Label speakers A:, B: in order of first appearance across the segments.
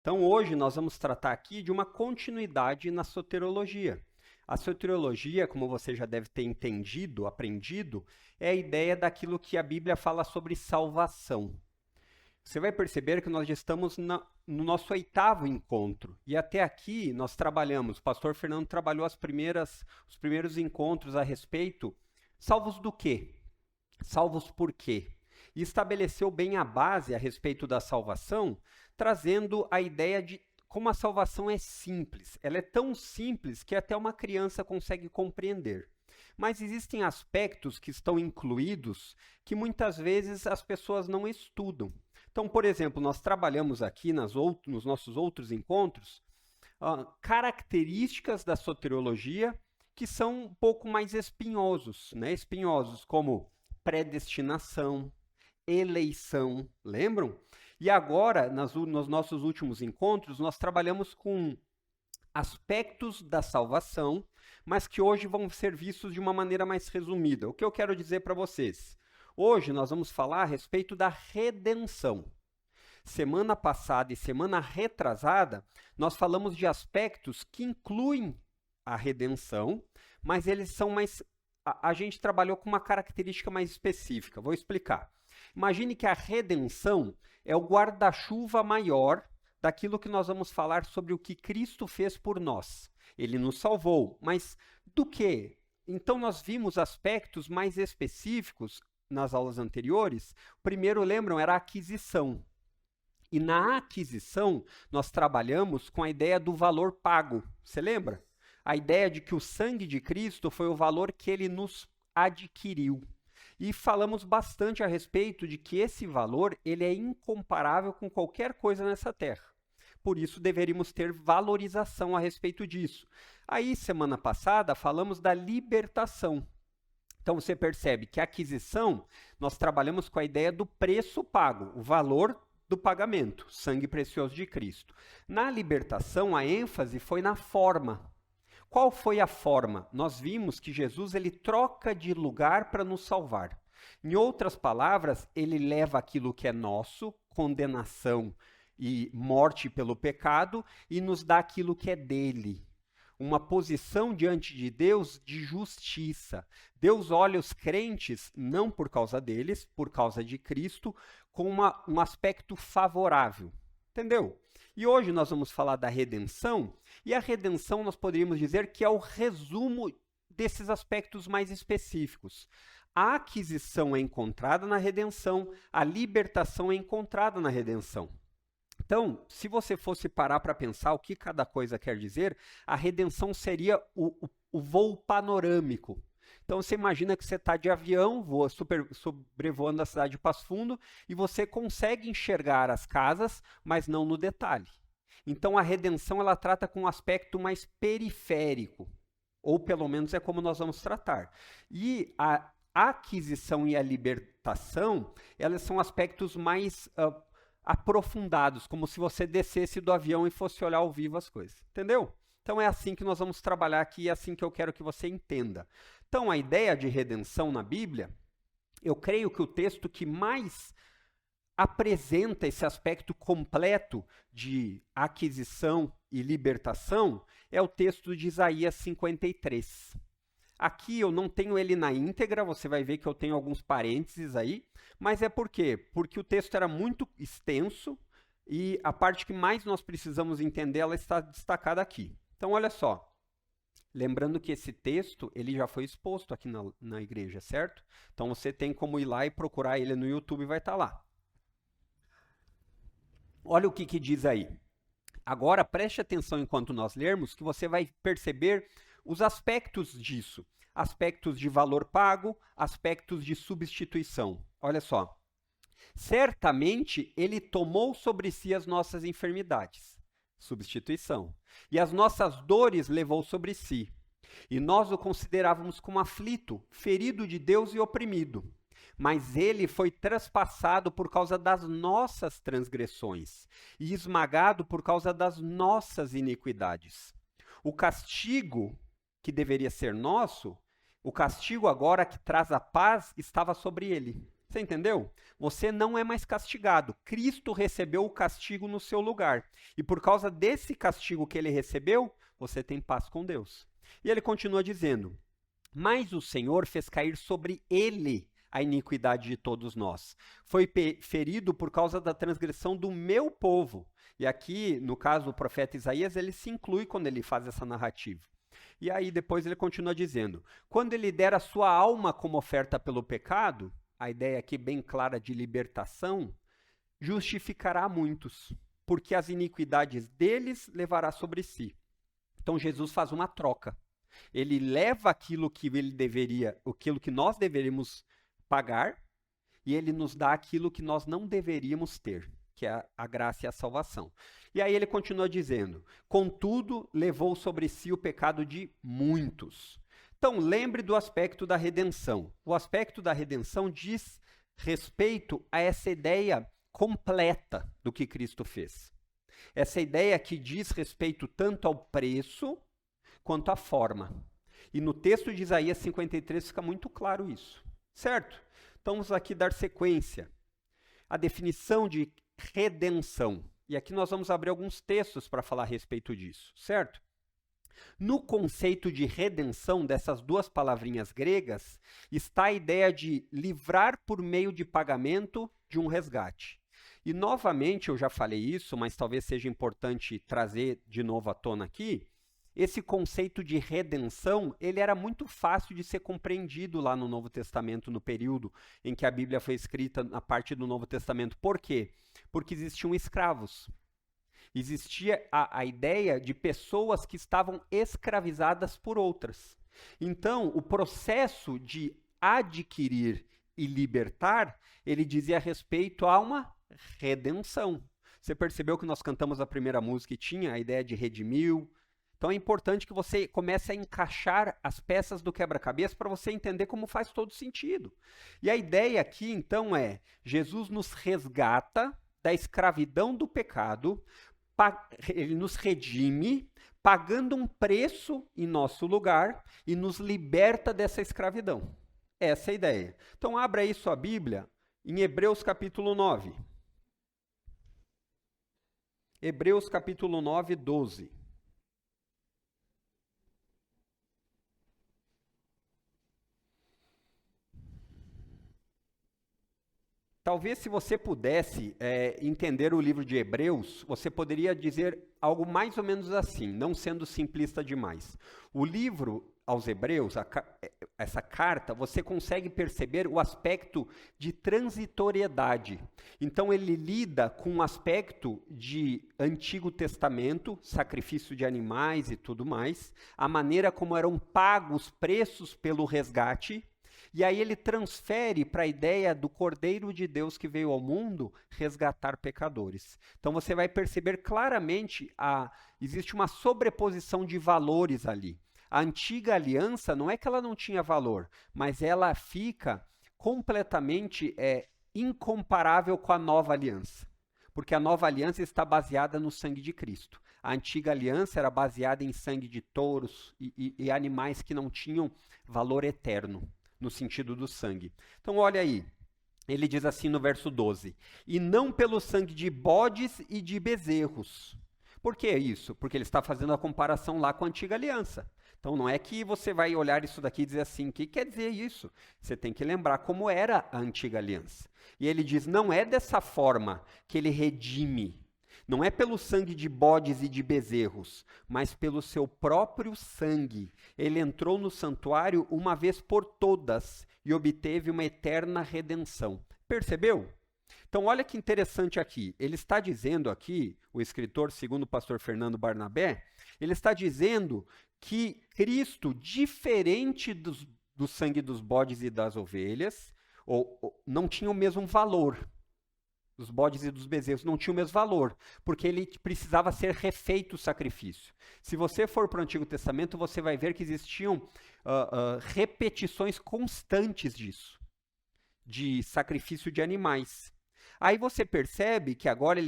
A: Então, hoje nós vamos tratar aqui de uma continuidade na soteriologia. A soteriologia, como você já deve ter entendido, aprendido, é a ideia daquilo que a Bíblia fala sobre salvação. Você vai perceber que nós já estamos no nosso 8º encontro. E até aqui nós trabalhamos, o pastor Fernando trabalhou os primeiros encontros a respeito, salvos do quê? Salvos por quê? E estabeleceu bem a base a respeito da salvação, trazendo a ideia de como a salvação é simples. Ela é tão simples que até uma criança consegue compreender. Mas existem aspectos que estão incluídos que muitas vezes as pessoas não estudam. Então, por exemplo, nós trabalhamos aqui nos nossos outros encontros características da soteriologia que são um pouco mais espinhosos, né? Espinhosos como predestinação, eleição, lembram? E agora, nos nossos últimos encontros, nós trabalhamos com aspectos da salvação, mas que hoje vão ser vistos de uma maneira mais resumida. O que eu quero dizer para vocês? Hoje nós vamos falar a respeito da redenção. Semana passada e semana retrasada, nós falamos de aspectos que incluem a redenção, mas eles são mais... A gente trabalhou com uma característica mais específica. Vou explicar. Imagine que a redenção é o guarda-chuva maior daquilo que nós vamos falar sobre o que Cristo fez por nós. Ele nos salvou, mas do quê? Então nós vimos aspectos mais específicos nas aulas anteriores. O primeiro, lembram, era a aquisição. E na aquisição, nós trabalhamos com a ideia do valor pago. Você lembra? A ideia de que o sangue de Cristo foi o valor que ele nos adquiriu. E falamos bastante a respeito de que esse valor ele é incomparável com qualquer coisa nessa terra. Por isso, deveríamos ter valorização a respeito disso. Aí, semana passada, falamos da libertação. Então, você percebe que a aquisição, nós trabalhamos com a ideia do preço pago, o valor do pagamento, sangue precioso de Cristo. Na libertação, a ênfase foi na forma. Qual foi a forma? Nós vimos que Jesus ele troca de lugar para nos salvar. Em outras palavras, ele leva aquilo que é nosso, condenação e morte pelo pecado, e nos dá aquilo que é dele. Uma posição diante de Deus de justiça. Deus olha os crentes, não por causa deles, por causa de Cristo, com um aspecto favorável. Entendeu? E hoje nós vamos falar da redenção, e a redenção nós poderíamos dizer que é o resumo desses aspectos mais específicos. A aquisição é encontrada na redenção, a libertação é encontrada na redenção. Então, se você fosse parar para pensar o que cada coisa quer dizer, a redenção seria o voo panorâmico. Então, você imagina que você está de avião, voa sobrevoando a cidade de Passo Fundo, e você consegue enxergar as casas, mas não no detalhe. Então, a redenção ela trata com um aspecto mais periférico, ou pelo menos é como nós vamos tratar. E a aquisição e a libertação, elas são aspectos mais aprofundados, como se você descesse do avião e fosse olhar ao vivo as coisas. Entendeu? Então é assim que nós vamos trabalhar aqui e é assim que eu quero que você entenda. Então a ideia de redenção na Bíblia, eu creio que o texto que mais apresenta esse aspecto completo de aquisição e libertação é o texto de Isaías 53. Aqui eu não tenho ele na íntegra, você vai ver que eu tenho alguns parênteses aí, mas é por quê? Porque o texto era muito extenso e a parte que mais nós precisamos entender, ela está destacada aqui. Então, olha só, lembrando que esse texto, ele já foi exposto aqui na igreja, certo? Então, você tem como ir lá e procurar ele no YouTube e vai estar lá. Olha o que diz aí. Agora, preste atenção enquanto nós lermos, que você vai perceber os aspectos disso. Aspectos de valor pago, aspectos de substituição. Olha só. Certamente, ele tomou sobre si as nossas enfermidades. Substituição. E as nossas dores levou sobre si. E nós o considerávamos como aflito, ferido de Deus e oprimido. Mas ele foi traspassado por causa das nossas transgressões e esmagado por causa das nossas iniquidades. O castigo que deveria ser nosso, o castigo agora que traz a paz, estava sobre ele. Você entendeu? Você não é mais castigado. Cristo recebeu o castigo no seu lugar. E por causa desse castigo que ele recebeu, você tem paz com Deus. E ele continua dizendo: mas o Senhor fez cair sobre ele a iniquidade de todos nós. Foi ferido por causa da transgressão do meu povo. E aqui, no caso do profeta Isaías, ele se inclui quando ele faz essa narrativa. E aí depois ele continua dizendo: quando ele der a sua alma como oferta pelo pecado, a ideia aqui bem clara de libertação, justificará muitos, porque as iniquidades deles levará sobre si. Então Jesus faz uma troca. Ele leva aquilo que ele deveria, aquilo que nós deveríamos pagar, e ele nos dá aquilo que nós não deveríamos ter, que é a graça e a salvação. E aí ele continua dizendo: contudo, levou sobre si o pecado de muitos. Então, lembre do aspecto da redenção. O aspecto da redenção diz respeito a essa ideia completa do que Cristo fez. Essa ideia que diz respeito tanto ao preço quanto à forma. E no texto de Isaías 53 fica muito claro isso, certo? Então vamos aqui dar sequência. A definição de redenção. E aqui nós vamos abrir alguns textos para falar a respeito disso, certo? No conceito de redenção dessas duas palavrinhas gregas, está a ideia de livrar por meio de pagamento de um resgate. E novamente, eu já falei isso, mas talvez seja importante trazer de novo à tona aqui, esse conceito de redenção, ele era muito fácil de ser compreendido lá no Novo Testamento, no período em que a Bíblia foi escrita, na parte do Novo Testamento. Por quê? Porque existiam escravos. Existia a ideia de pessoas que estavam escravizadas por outras. Então, o processo de adquirir e libertar, ele dizia respeito a uma redenção. Você percebeu que nós cantamos a primeira música e tinha a ideia de redimiu? Então é importante que você comece a encaixar as peças do quebra-cabeça para você entender como faz todo sentido. E a ideia aqui, então, é: Jesus nos resgata da escravidão do pecado, ele nos redime, pagando um preço em nosso lugar e nos liberta dessa escravidão. Essa é a ideia. Então abra aí sua Bíblia em Hebreus capítulo 9. Hebreus capítulo 9, 12. Talvez se você pudesse entender o livro de Hebreus, você poderia dizer algo mais ou menos assim, não sendo simplista demais. O livro aos Hebreus, essa carta, você consegue perceber o aspecto de transitoriedade. Então ele lida com um aspecto de Antigo Testamento, sacrifício de animais e tudo mais, a maneira como eram pagos preços pelo resgate. E aí ele transfere para a ideia do Cordeiro de Deus que veio ao mundo resgatar pecadores. Então você vai perceber claramente existe uma sobreposição de valores ali. A antiga aliança não é que ela não tinha valor, mas ela fica completamente incomparável com a nova aliança. Porque a nova aliança está baseada no sangue de Cristo. A antiga aliança era baseada em sangue de touros e animais que não tinham valor eterno, no sentido do sangue. Então olha aí, ele diz assim no verso 12: e não pelo sangue de bodes e de bezerros. Por que isso? Porque ele está fazendo a comparação lá com a antiga aliança. Então não é que você vai olhar isso daqui e dizer assim: o que quer dizer isso? Você tem que lembrar como era a antiga aliança. E ele diz: não é dessa forma que ele redime. Não é pelo sangue de bodes e de bezerros, mas pelo seu próprio sangue. Ele entrou no santuário uma vez por todas e obteve uma eterna redenção. Percebeu? Então olha que interessante aqui. Ele está dizendo aqui, o escritor, segundo o pastor Fernando Barnabé, ele está dizendo que Cristo, diferente do sangue dos bodes e das ovelhas, não tinha o mesmo valor. Dos bodes e dos bezerros não tinha o mesmo valor, porque ele precisava ser refeito o sacrifício. Se você for para o Antigo Testamento, você vai ver que existiam repetições constantes disso, de sacrifício de animais. Aí você percebe que agora,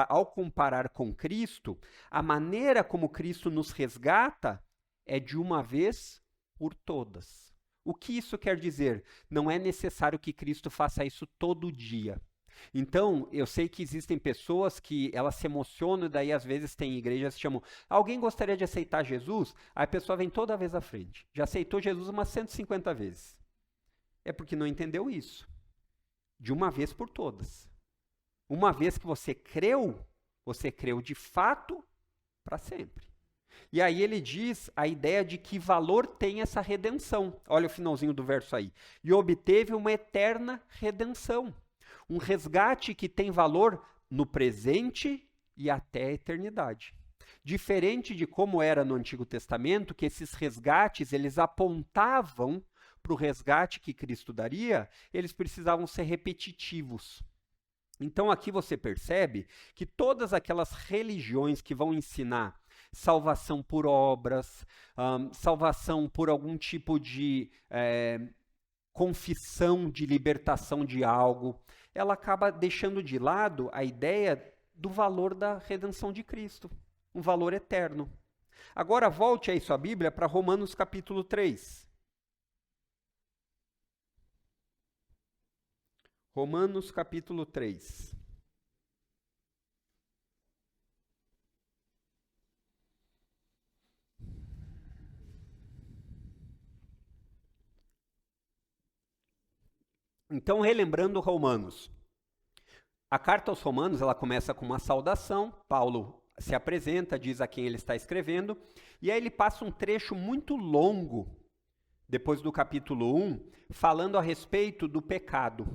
A: ao comparar com Cristo, a maneira como Cristo nos resgata é de uma vez por todas. O que isso quer dizer? Não é necessário que Cristo faça isso todo dia. Então, eu sei que existem pessoas que elas se emocionam, e daí às vezes tem igrejas que chamam, alguém gostaria de aceitar Jesus? Aí a pessoa vem toda vez à frente. Já aceitou Jesus umas 150 vezes. É porque não entendeu isso. De uma vez por todas. Uma vez que você creu de fato para sempre. E aí ele diz a ideia de que valor tem essa redenção. Olha o finalzinho do verso aí. E obteve uma eterna redenção. Um resgate que tem valor no presente e até a eternidade. Diferente de como era no Antigo Testamento, que esses resgates eles apontavam para o resgate que Cristo daria, eles precisavam ser repetitivos. Então aqui você percebe que todas aquelas religiões que vão ensinar salvação por obras, salvação por algum tipo de confissão de libertação de algo, ela acaba deixando de lado a ideia do valor da redenção de Cristo, um valor eterno. Agora volte aí sua Bíblia para Romanos capítulo 3. Romanos capítulo 3. Então, relembrando Romanos. A carta aos Romanos, ela começa com uma saudação. Paulo se apresenta, diz a quem ele está escrevendo, e aí ele passa um trecho muito longo, depois do capítulo 1, falando a respeito do pecado.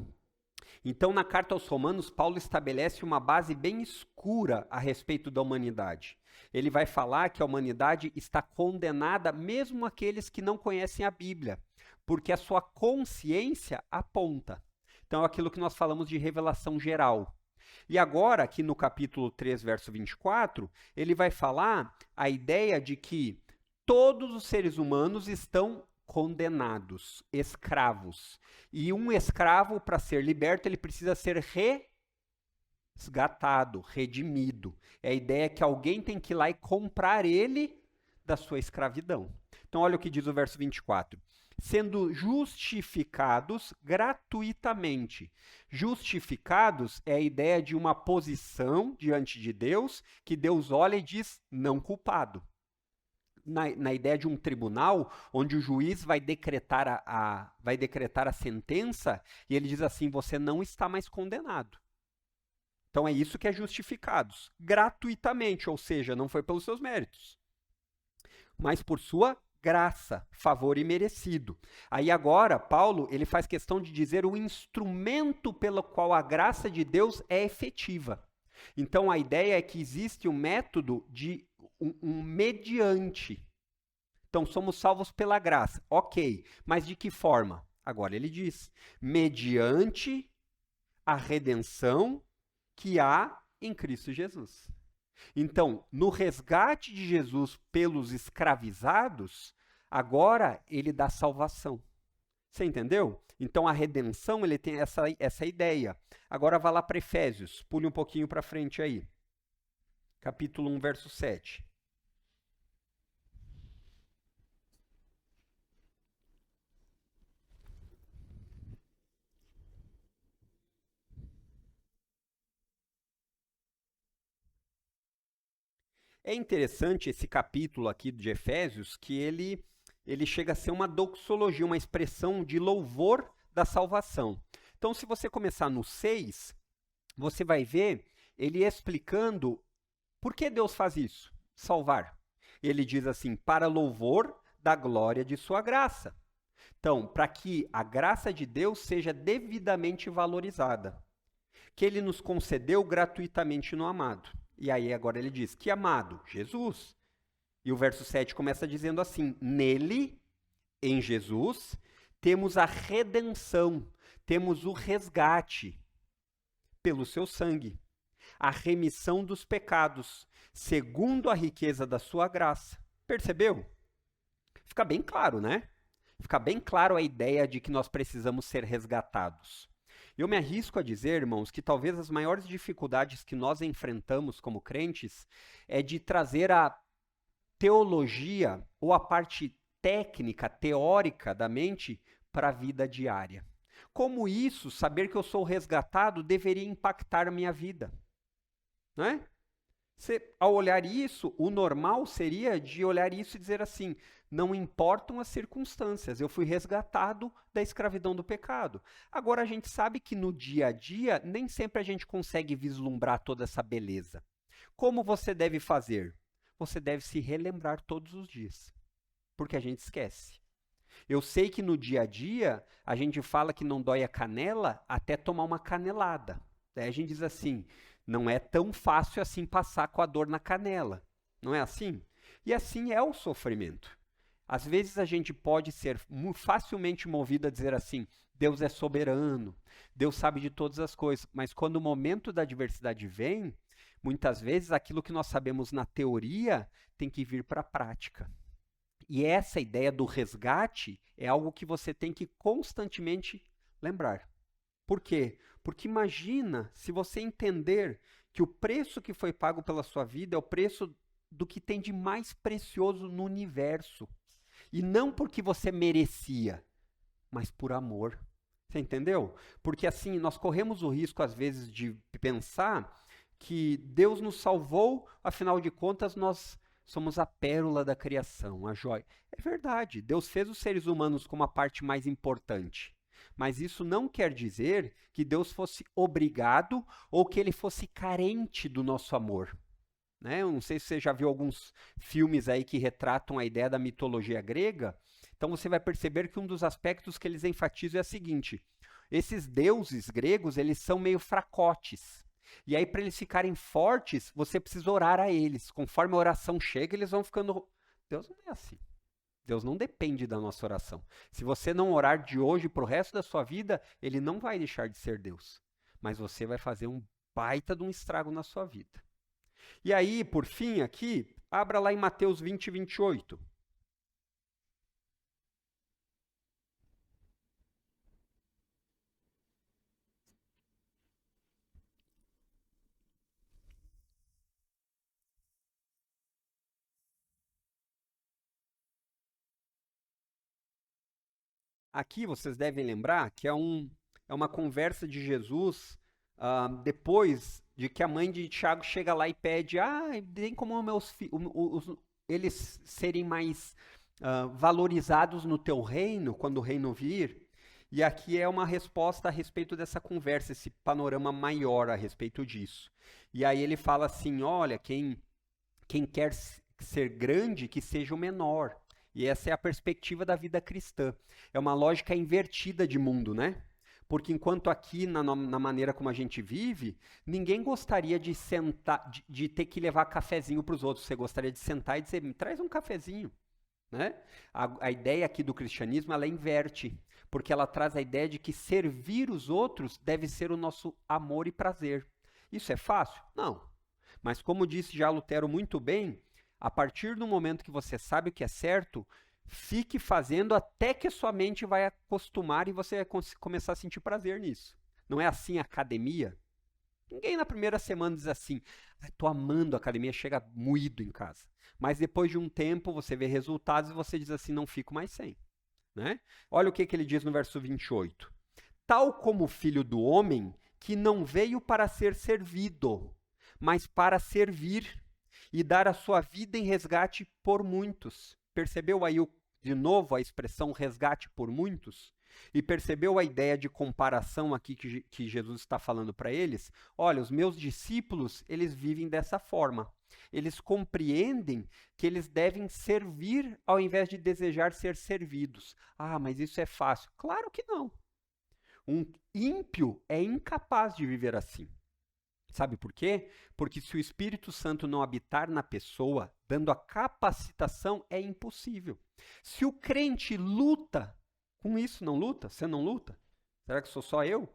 A: Então, na carta aos Romanos, Paulo estabelece uma base bem escura a respeito da humanidade. Ele vai falar que a humanidade está condenada, mesmo aqueles que não conhecem a Bíblia, porque a sua consciência aponta. Então, aquilo que nós falamos de revelação geral. E agora, aqui no capítulo 3, verso 24, ele vai falar a ideia de que todos os seres humanos estão condenados, escravos. E um escravo, para ser liberto, ele precisa ser resgatado, redimido. É a ideia que alguém tem que ir lá e comprar ele da sua escravidão. Então, olha o que diz o verso 24. Sendo justificados gratuitamente. Justificados é a ideia de uma posição diante de Deus, que Deus olha e diz, não culpado. Na ideia de um tribunal, onde o juiz vai decretar a sentença, e ele diz assim, você não está mais condenado. Então é isso que é justificados, gratuitamente, ou seja, não foi pelos seus méritos, mas por sua graça, favor imerecido. Aí agora, Paulo, ele faz questão de dizer o instrumento pelo qual a graça de Deus é efetiva. Então a ideia é que existe um método de um mediante. Então somos salvos pela graça, ok, mas de que forma? Agora ele diz, mediante a redenção que há em Cristo Jesus. Então, no resgate de Jesus pelos escravizados, agora ele dá salvação. Você entendeu? Então a redenção ele tem essa ideia. Agora vá lá para Efésios, pule um pouquinho para frente aí. Capítulo 1, verso 7. É interessante esse capítulo aqui de Efésios, que ele chega a ser uma doxologia, uma expressão de louvor da salvação. Então, se você começar no 6, você vai ver ele explicando por que Deus faz isso, salvar. Ele diz assim, para louvor da glória de sua graça. Então, para que a graça de Deus seja devidamente valorizada, que ele nos concedeu gratuitamente no amado. E aí agora ele diz, que amado? Jesus. E o verso 7 começa dizendo assim, nele, em Jesus, temos a redenção, temos o resgate pelo seu sangue, a remissão dos pecados, segundo a riqueza da sua graça. Percebeu? Fica bem claro, né? Fica bem claro a ideia de que nós precisamos ser resgatados. Eu me arrisco a dizer, irmãos, que talvez as maiores dificuldades que nós enfrentamos como crentes é de trazer a teologia ou a parte técnica, teórica da mente para a vida diária. Como isso, saber que eu sou resgatado, deveria impactar a minha vida, não é? Ao olhar isso, o normal seria de olhar isso e dizer assim: não importam as circunstâncias, eu fui resgatado da escravidão do pecado. Agora, a gente sabe que no dia a dia, nem sempre a gente consegue vislumbrar toda essa beleza. Como você deve fazer? Você deve se relembrar todos os dias, porque a gente esquece. Eu sei que no dia a dia, a gente fala que não dói a canela até tomar uma canelada. Daí a gente diz assim: não é tão fácil assim passar com a dor na canela. Não é assim? E assim é o sofrimento. Às vezes a gente pode ser facilmente movido a dizer assim: Deus é soberano, Deus sabe de todas as coisas. Mas quando o momento da adversidade vem, muitas vezes aquilo que nós sabemos na teoria tem que vir para a prática. E essa ideia do resgate é algo que você tem que constantemente lembrar. Por quê? Porque imagina se você entender que o preço que foi pago pela sua vida é o preço do que tem de mais precioso no universo. E não porque você merecia, mas por amor. Você entendeu? Porque assim, nós corremos o risco às vezes de pensar que Deus nos salvou, afinal de contas nós somos a pérola da criação, a joia. É verdade, Deus fez os seres humanos como a parte mais importante. Mas isso não quer dizer que Deus fosse obrigado ou que ele fosse carente do nosso amor. Né? Eu não sei se você já viu alguns filmes aí que retratam a ideia da mitologia grega. Então você vai perceber que um dos aspectos que eles enfatizam é o seguinte: esses deuses gregos, eles são meio fracotes. E aí, para eles ficarem fortes, você precisa orar a eles. Conforme a oração chega, eles vão ficando... Deus não é assim. Deus não depende da nossa oração. Se você não orar de hoje para o resto da sua vida, ele não vai deixar de ser Deus. Mas você vai fazer um baita de um estrago na sua vida. E aí, por fim, aqui, abra lá em Mateus 20, 28. Aqui vocês devem lembrar que é uma conversa de Jesus depois de que a mãe de Tiago chega lá e pede: tem como eles serem mais valorizados no teu reino, quando o reino vir. E aqui é uma resposta a respeito dessa conversa, esse panorama maior a respeito disso. E aí ele fala assim: olha, quem quer ser grande, que seja o menor. E essa é a perspectiva da vida cristã. É uma lógica invertida de mundo, né? Porque enquanto aqui, na maneira como a gente vive, ninguém gostaria de sentar, de ter que levar cafezinho para os outros. Você gostaria de sentar e dizer: me traz um cafezinho. Né? A ideia aqui do cristianismo, ela inverte. Porque ela traz a ideia de que servir os outros deve ser o nosso amor e prazer. Isso é fácil? Não. Mas como disse já Lutero muito bem, a partir do momento que você sabe o que é certo, fique fazendo até que sua mente vai acostumar e você vai começar a sentir prazer nisso. Não é assim a academia? Ninguém na primeira semana diz assim: estou amando a academia, chega moído em casa. Mas depois de um tempo você vê resultados e você diz assim: não fico mais sem. Né? Olha o que ele diz no verso 28. Tal como o filho do homem, que não veio para ser servido, mas para servir e dar a sua vida em resgate por muitos. Percebeu aí de novo a expressão resgate por muitos? E percebeu a ideia de comparação aqui que Jesus está falando para eles? Olha, os meus discípulos, eles vivem dessa forma. Eles compreendem que eles devem servir ao invés de desejar ser servidos. Mas isso é fácil. Claro que não. Um ímpio é incapaz de viver assim. Sabe por quê? Porque se o Espírito Santo não habitar na pessoa, dando a capacitação, é impossível. Se o crente luta com isso, não luta? Você não luta? Será que sou só eu?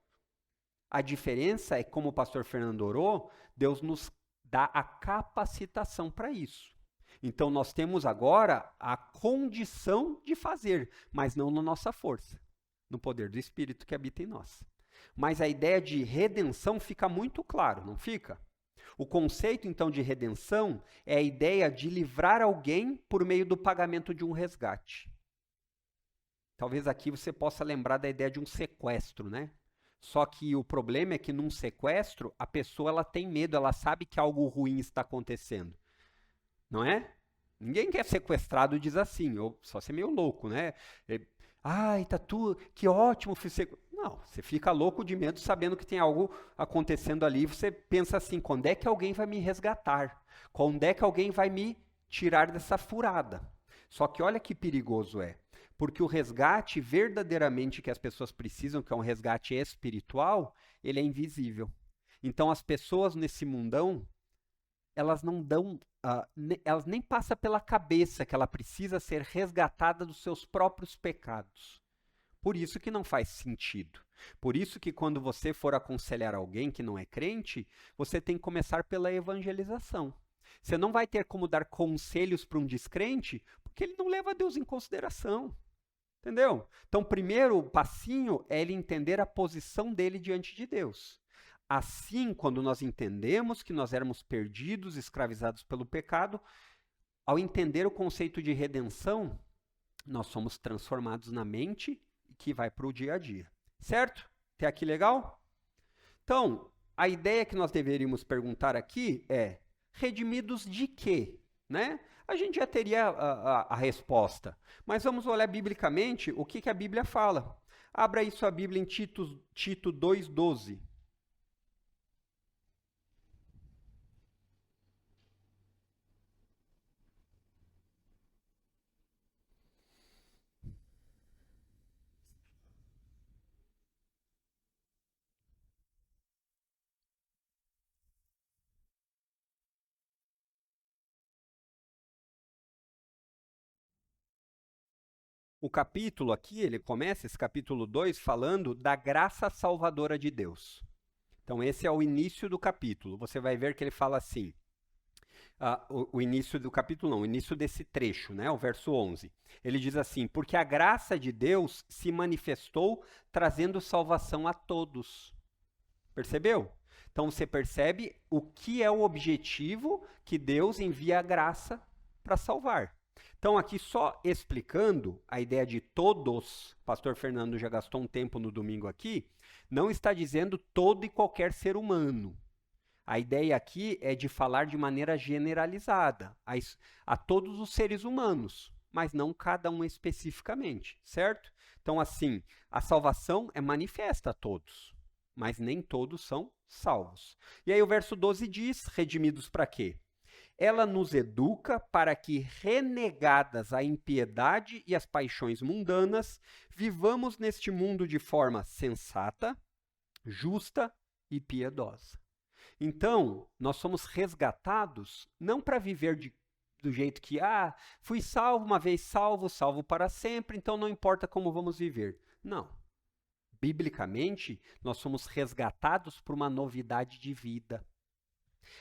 A: A diferença é que, como o pastor Fernando orou, Deus nos dá a capacitação para isso. Então nós temos agora a condição de fazer, mas não na nossa força, no poder do Espírito que habita em nós. Mas a ideia de redenção fica muito claro, não fica? O conceito, então, de redenção é a ideia de livrar alguém por meio do pagamento de um resgate. Talvez aqui você possa lembrar da ideia de um sequestro, né? Só que o problema é que num sequestro, a pessoa ela tem medo, ela sabe que algo ruim está acontecendo, não é? Ninguém que é sequestrado diz assim, ou só ser meio louco, né? É, ai, Tatu, que ótimo. Não, você fica louco de medo sabendo que tem algo acontecendo ali. Você pensa assim, quando é que alguém vai me resgatar? Quando é que alguém vai me tirar dessa furada? Só que olha que perigoso é. Porque o resgate verdadeiramente que as pessoas precisam, que é um resgate espiritual, ele é invisível. Então as pessoas nesse mundão, elas não dão, elas nem passa pela cabeça que ela precisa ser resgatada dos seus próprios pecados. Por isso que não faz sentido. Por isso que quando você for aconselhar alguém que não é crente, você tem que começar pela evangelização. Você não vai ter como dar conselhos para um descrente, porque ele não leva Deus em consideração. Entendeu? Então, o primeiro passinho é ele entender a posição dele diante de Deus. Assim, quando nós entendemos que nós éramos perdidos, escravizados pelo pecado, ao entender o conceito de redenção, nós somos transformados na mente que vai para o dia a dia. Certo? Até aqui legal? Então, a ideia que nós deveríamos perguntar aqui é: redimidos de quê? Né? A gente já teria a resposta, mas vamos olhar biblicamente o que a Bíblia fala. Abra aí sua Bíblia em Tito 2,12. O capítulo aqui, ele começa, esse capítulo 2, falando da graça salvadora de Deus. Então, esse é o início do capítulo. Você vai ver que ele fala assim, o início do capítulo não, o início desse trecho, né, o verso 11. Ele diz assim, porque a graça de Deus se manifestou trazendo salvação a todos. Percebeu? Então, você percebe o que é o objetivo que Deus envia a graça para salvar. Então, aqui só explicando a ideia de todos, o pastor Fernando já gastou um tempo no domingo aqui, não está dizendo todo e qualquer ser humano. A ideia aqui é de falar de maneira generalizada a todos os seres humanos, mas não cada um especificamente, certo? Então, assim, a salvação é manifesta a todos, mas nem todos são salvos. E aí o verso 12 diz, redimidos para quê? Ela nos educa para que, renegadas a impiedade e as paixões mundanas, vivamos neste mundo de forma sensata, justa e piedosa. Então, nós somos resgatados não para viver do jeito que, fui salvo uma vez salvo, salvo para sempre, então não importa como vamos viver. Não. Biblicamente, nós somos resgatados por uma novidade de vida.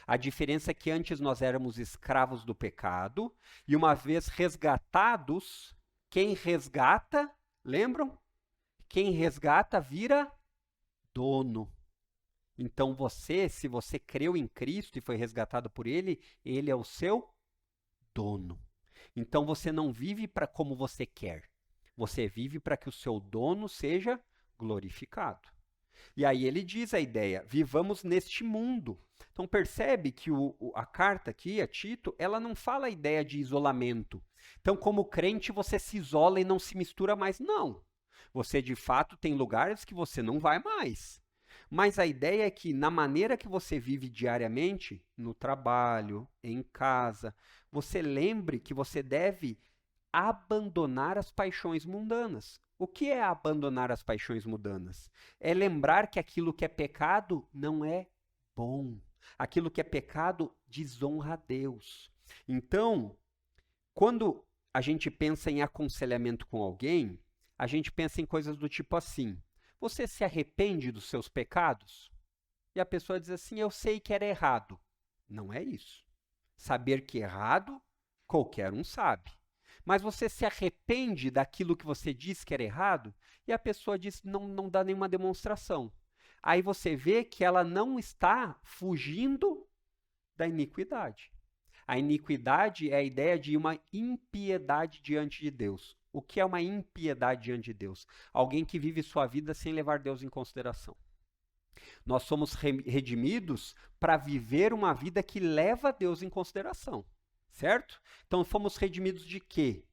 A: A diferença é que antes nós éramos escravos do pecado, e uma vez resgatados, quem resgata, lembram? Quem resgata vira dono. Então você, se você creu em Cristo e foi resgatado por Ele, Ele é o seu dono. Então você não vive para como você quer. Você vive para que o seu dono seja glorificado. E aí ele diz a ideia, vivamos neste mundo. Então percebe que a carta aqui, a Tito, ela não fala a ideia de isolamento. Então como crente você se isola e não se mistura mais. Não. Você de fato tem lugares que você não vai mais. Mas a ideia é que na maneira que você vive diariamente, no trabalho, em casa, você lembre que você deve abandonar as paixões mundanas. O que é abandonar as paixões mundanas? É lembrar que aquilo que é pecado não é bom. Aquilo que é pecado desonra a Deus. Então, quando a gente pensa em aconselhamento com alguém, a gente pensa em coisas do tipo assim: você se arrepende dos seus pecados? E a pessoa diz assim: eu sei que era errado. Não é isso. Saber que é errado, qualquer um sabe. Mas você se arrepende daquilo que você disse que era errado? E a pessoa diz, não dá nenhuma demonstração. Aí você vê que ela não está fugindo da iniquidade. A iniquidade é a ideia de uma impiedade diante de Deus. O que é uma impiedade diante de Deus? Alguém que vive sua vida sem levar Deus em consideração. Nós somos redimidos para viver uma vida que leva Deus em consideração, certo? Então fomos redimidos de quê?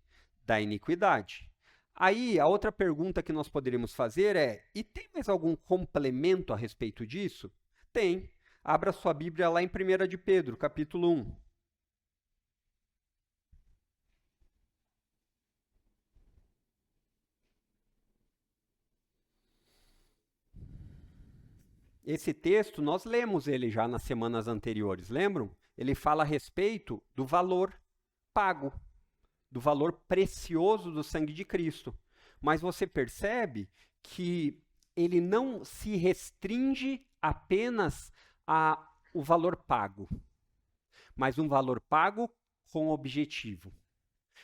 A: Da iniquidade. Aí a outra pergunta que nós poderíamos fazer é: e tem mais algum complemento a respeito disso? Tem. Abra sua Bíblia lá em 1 de Pedro, capítulo 1. Esse texto, nós lemos ele já nas semanas anteriores, lembram? Ele fala a respeito do valor pago, do valor precioso do sangue de Cristo. Mas você percebe que ele não se restringe apenas ao valor pago, mas um valor pago com objetivo.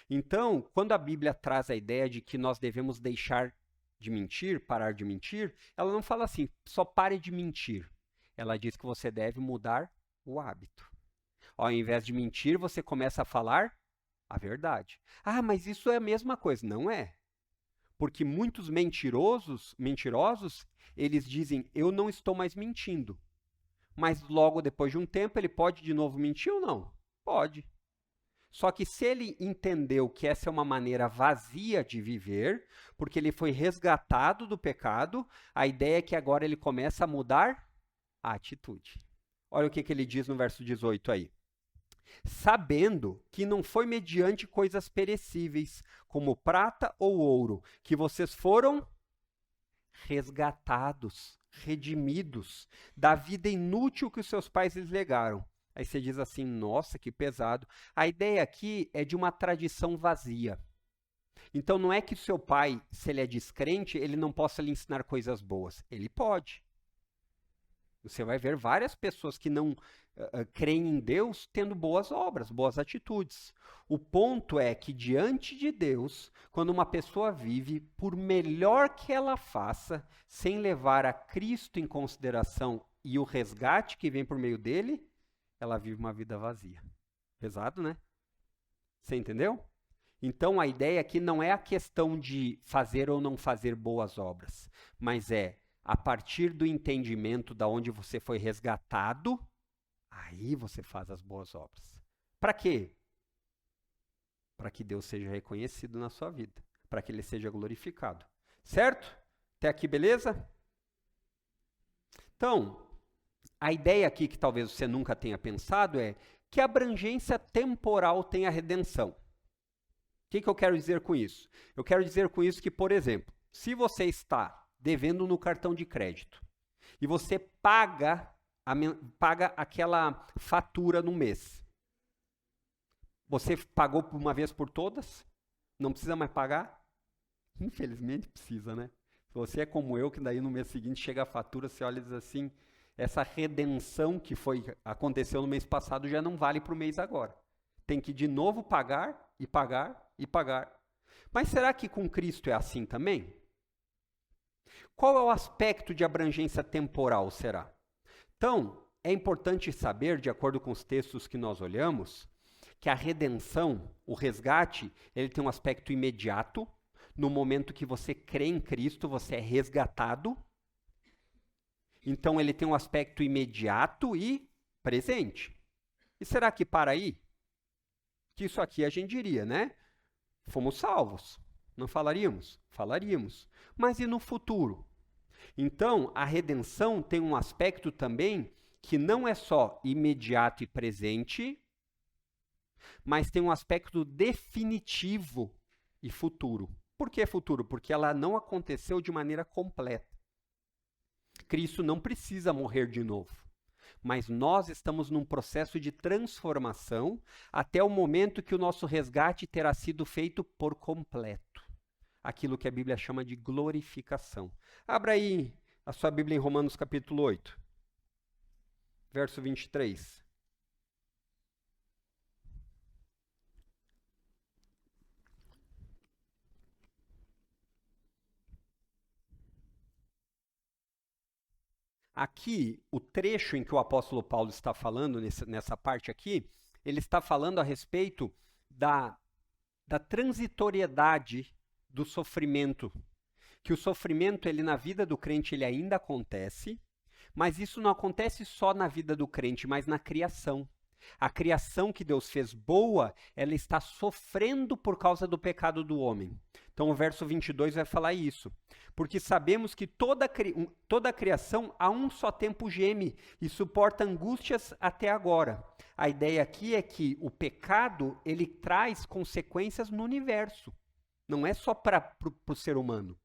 A: Então, quando a Bíblia traz a ideia de que nós devemos deixar de mentir, parar de mentir, ela não fala assim, só pare de mentir. Ela diz que você deve mudar o hábito. Ao invés de mentir, você começa a falar a verdade. Ah, mas isso é a mesma coisa. Não é. Porque muitos mentirosos, eles dizem, eu não estou mais mentindo. Mas logo depois de um tempo, ele pode de novo mentir ou não? Pode. Só que se ele entendeu que essa é uma maneira vazia de viver, porque ele foi resgatado do pecado, a ideia é que agora ele começa a mudar a atitude. Olha o que ele diz no verso 18 aí. Sabendo que não foi mediante coisas perecíveis, como prata ou ouro, que vocês foram resgatados, redimidos da vida inútil que os seus pais lhes legaram. Aí você diz assim, nossa, que pesado. A ideia aqui é de uma tradição vazia. Então não é que o seu pai, se ele é descrente, ele não possa lhe ensinar coisas boas. Ele pode. Você vai ver várias pessoas que não creem em Deus tendo boas obras, boas atitudes. O ponto é que diante de Deus, quando uma pessoa vive, por melhor que ela faça, sem levar a Cristo em consideração e o resgate que vem por meio dele, ela vive uma vida vazia. Pesado, né? Você entendeu? Então a ideia aqui não é a questão de fazer ou não fazer boas obras, mas é a partir do entendimento da onde você foi resgatado, aí você faz as boas obras. Para quê? Para que Deus seja reconhecido na sua vida, para que ele seja glorificado. Certo? Até aqui, beleza? Então, a ideia aqui que talvez você nunca tenha pensado é que abrangência temporal tem a redenção. O que eu quero dizer com isso? Eu quero dizer com isso que, por exemplo, se você está devendo no cartão de crédito e você paga aquela fatura no mês, você pagou por uma vez por todas? Não precisa mais pagar? Infelizmente precisa, né? Se você é como eu, que daí no mês seguinte chega a fatura, você olha e diz assim, essa redenção que aconteceu no mês passado já não vale para o mês agora. Tem que de novo pagar e pagar e pagar. Mas será que com Cristo é assim também? Qual é o aspecto de abrangência temporal, será? Então, é importante saber, de acordo com os textos que nós olhamos, que a redenção, o resgate, ele tem um aspecto imediato. No momento que você crê em Cristo, você é resgatado. Então, ele tem um aspecto imediato e presente. E será que para aí? Que isso aqui a gente diria, né? Fomos salvos. Não falaríamos? Falaríamos. Mas e no futuro? Então, a redenção tem um aspecto também que não é só imediato e presente, mas tem um aspecto definitivo e futuro. Por que futuro? Porque ela não aconteceu de maneira completa. Cristo não precisa morrer de novo. Mas nós estamos num processo de transformação até o momento que o nosso resgate terá sido feito por completo. Aquilo que a Bíblia chama de glorificação. Abra aí a sua Bíblia em Romanos capítulo 8, verso 23. Aqui, o trecho em que o apóstolo Paulo está falando, nessa parte aqui, ele está falando a respeito da transitoriedade do sofrimento, que o sofrimento, ele na vida do crente, ele ainda acontece, mas isso não acontece só na vida do crente, mas na criação. A criação que Deus fez boa, ela está sofrendo por causa do pecado do homem. Então o verso 22 vai falar isso. Porque sabemos que toda a criação a um só tempo geme e suporta angústias até agora. A ideia aqui é que o pecado, ele traz consequências no universo. Não é só para o ser humano.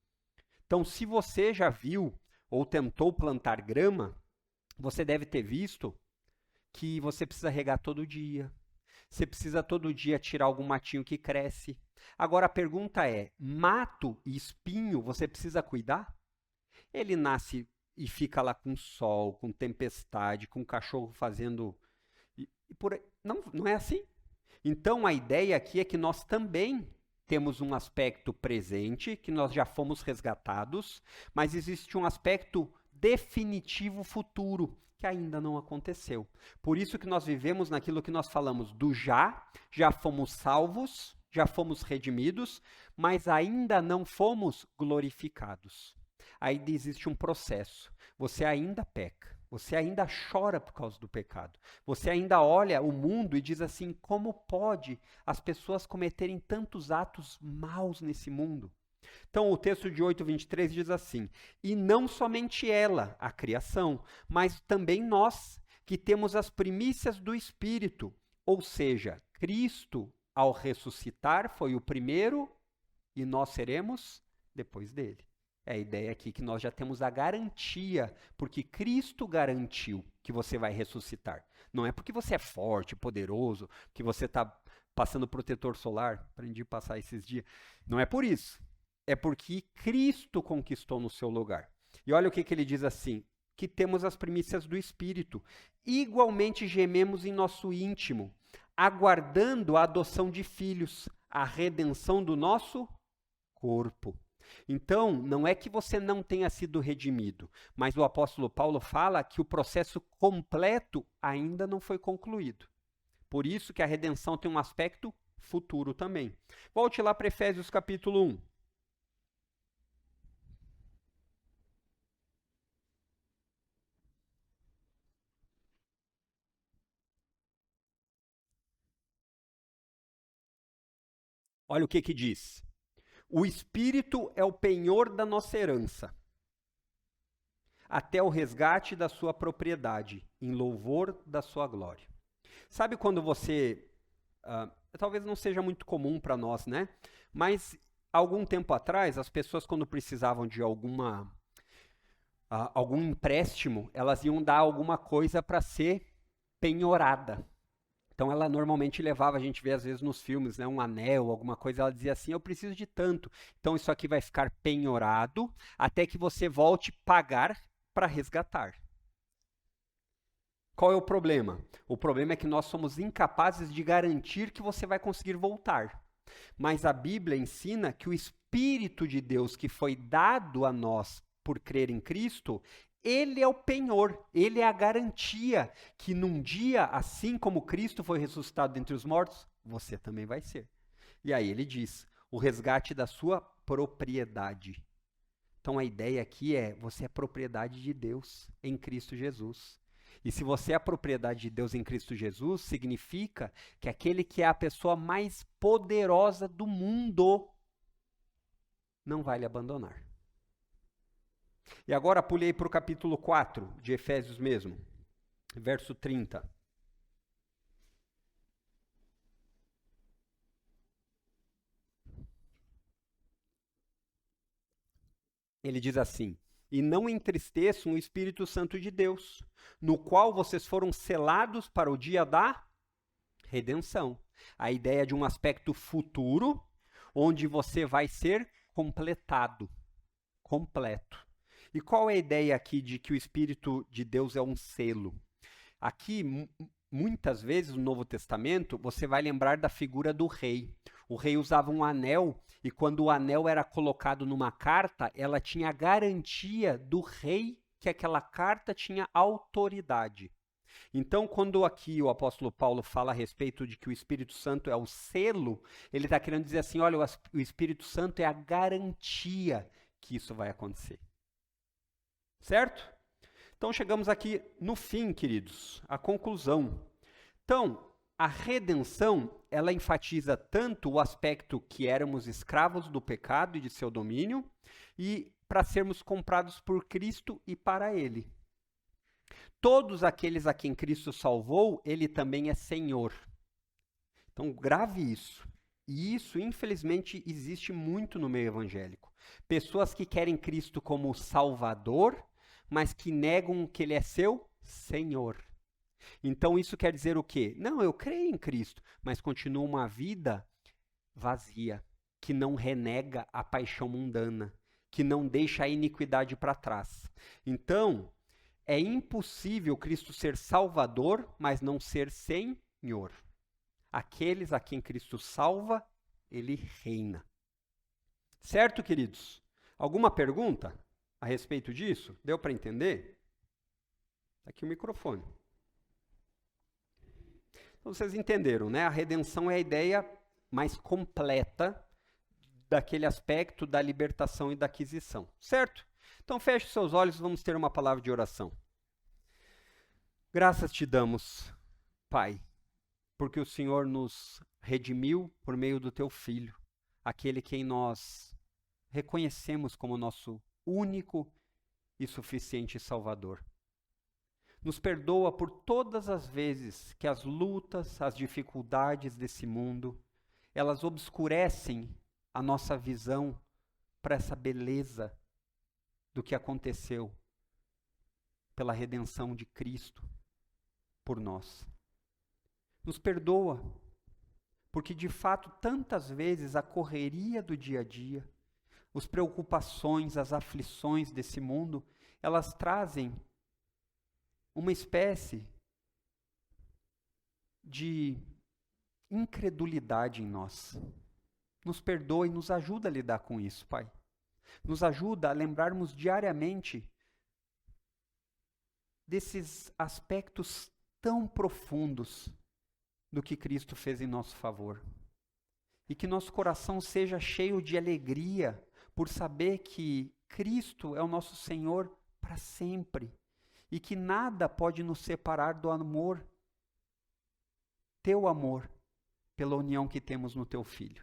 A: Então, se você já viu ou tentou plantar grama, você deve ter visto que você precisa regar todo dia. Você precisa todo dia tirar algum matinho que cresce. Agora a pergunta é, mato e espinho você precisa cuidar? Ele nasce e fica lá com sol, com tempestade, com cachorro fazendo... Não é assim? Então a ideia aqui é que nós também temos um aspecto presente, que nós já fomos resgatados, mas existe um aspecto definitivo futuro, que ainda não aconteceu. Por isso que nós vivemos naquilo que nós falamos do já fomos salvos, já fomos redimidos, mas ainda não fomos glorificados. Aí existe um processo. Você ainda peca, você ainda chora por causa do pecado. Você ainda olha o mundo e diz assim, como pode as pessoas cometerem tantos atos maus nesse mundo? Então, o texto de 8:23 diz assim, e não somente ela, a criação, mas também nós, que temos as primícias do Espírito, ou seja, Cristo, ao ressuscitar, foi o primeiro e nós seremos depois dele. É a ideia aqui que nós já temos a garantia, porque Cristo garantiu que você vai ressuscitar. Não é porque você é forte, poderoso, que você está passando protetor solar, aprendi a passar esses dias. Não é por isso. É porque Cristo conquistou no seu lugar. E olha o que ele diz assim, que temos as primícias do Espírito. Igualmente gememos em nosso íntimo, aguardando a adoção de filhos, a redenção do nosso corpo. Então, não é que você não tenha sido redimido, mas o apóstolo Paulo fala que o processo completo ainda não foi concluído. Por isso que a redenção tem um aspecto futuro também. Volte lá para Efésios capítulo 1. Olha o que diz. O Espírito é o penhor da nossa herança, até o resgate da sua propriedade, em louvor da sua glória. Sabe quando você... talvez não seja muito comum para nós, né? Mas, algum tempo atrás, as pessoas quando precisavam de algum empréstimo, elas iam dar alguma coisa para ser penhorada. Então ela normalmente levava, a gente vê às vezes nos filmes, né, um anel, alguma coisa, ela dizia assim, eu preciso de tanto. Então isso aqui vai ficar penhorado até que você volte pagar para resgatar. Qual é o problema? O problema é que nós somos incapazes de garantir que você vai conseguir voltar. Mas a Bíblia ensina que o Espírito de Deus que foi dado a nós por crer em Cristo, ele é o penhor, ele é a garantia que num dia, assim como Cristo foi ressuscitado dentre os mortos, você também vai ser. E aí ele diz, o resgate da sua propriedade. Então a ideia aqui é, você é propriedade de Deus em Cristo Jesus. E se você é a propriedade de Deus em Cristo Jesus, significa que aquele que é a pessoa mais poderosa do mundo não vai lhe abandonar. E agora pulei para o capítulo 4 de Efésios mesmo, verso 30. Ele diz assim, e não entristeçam o Espírito Santo de Deus, no qual vocês foram selados para o dia da redenção. A ideia de um aspecto futuro, onde você vai ser completado, completo. E qual é a ideia aqui de que o Espírito de Deus é um selo? Aqui, muitas vezes no Novo Testamento, você vai lembrar da figura do rei. O rei usava um anel, e quando o anel era colocado numa carta, ela tinha a garantia do rei que aquela carta tinha autoridade. Então, quando aqui o apóstolo Paulo fala a respeito de que o Espírito Santo é o selo, ele está querendo dizer assim, olha, o Espírito Santo é a garantia que isso vai acontecer. Certo? Então, chegamos aqui no fim, queridos, a conclusão. Então, a redenção, ela enfatiza tanto o aspecto que éramos escravos do pecado e de seu domínio, e para sermos comprados por Cristo e para Ele. Todos aqueles a quem Cristo salvou, Ele também é Senhor. Então, grave isso. E isso, infelizmente, existe muito no meio evangélico. Pessoas que querem Cristo como Salvador, mas que negam que Ele é seu Senhor. Então, isso quer dizer o quê? Não, eu creio em Cristo, mas continua uma vida vazia, que não renega a paixão mundana, que não deixa a iniquidade para trás. Então, é impossível Cristo ser Salvador, mas não ser Senhor. Aqueles a quem Cristo salva, Ele reina. Certo, queridos? Alguma pergunta a respeito disso? Deu para entender? Aqui o microfone. Então, vocês entenderam, né? A redenção é a ideia mais completa daquele aspecto da libertação e da aquisição. Certo? Então, feche seus olhos, vamos ter uma palavra de oração. Graças te damos, Pai, porque o Senhor nos redimiu por meio do teu Filho, aquele quem nós reconhecemos como nosso único e suficiente Salvador. Nos perdoa por todas as vezes que as lutas, as dificuldades desse mundo, elas obscurecem a nossa visão para essa beleza do que aconteceu pela redenção de Cristo por nós. Nos perdoa, porque de fato tantas vezes a correria do dia a dia, as preocupações, as aflições desse mundo, elas trazem uma espécie de incredulidade em nós. Nos perdoa e nos ajuda a lidar com isso, Pai. Nos ajuda a lembrarmos diariamente desses aspectos tão profundos do que Cristo fez em nosso favor. E que nosso coração seja cheio de alegria por saber que Cristo é o nosso Senhor para sempre. E que nada pode nos separar do amor, teu amor, pela união que temos no teu Filho.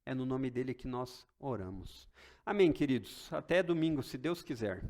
A: É no nome dele que nós oramos. Amém, queridos. Até domingo, se Deus quiser.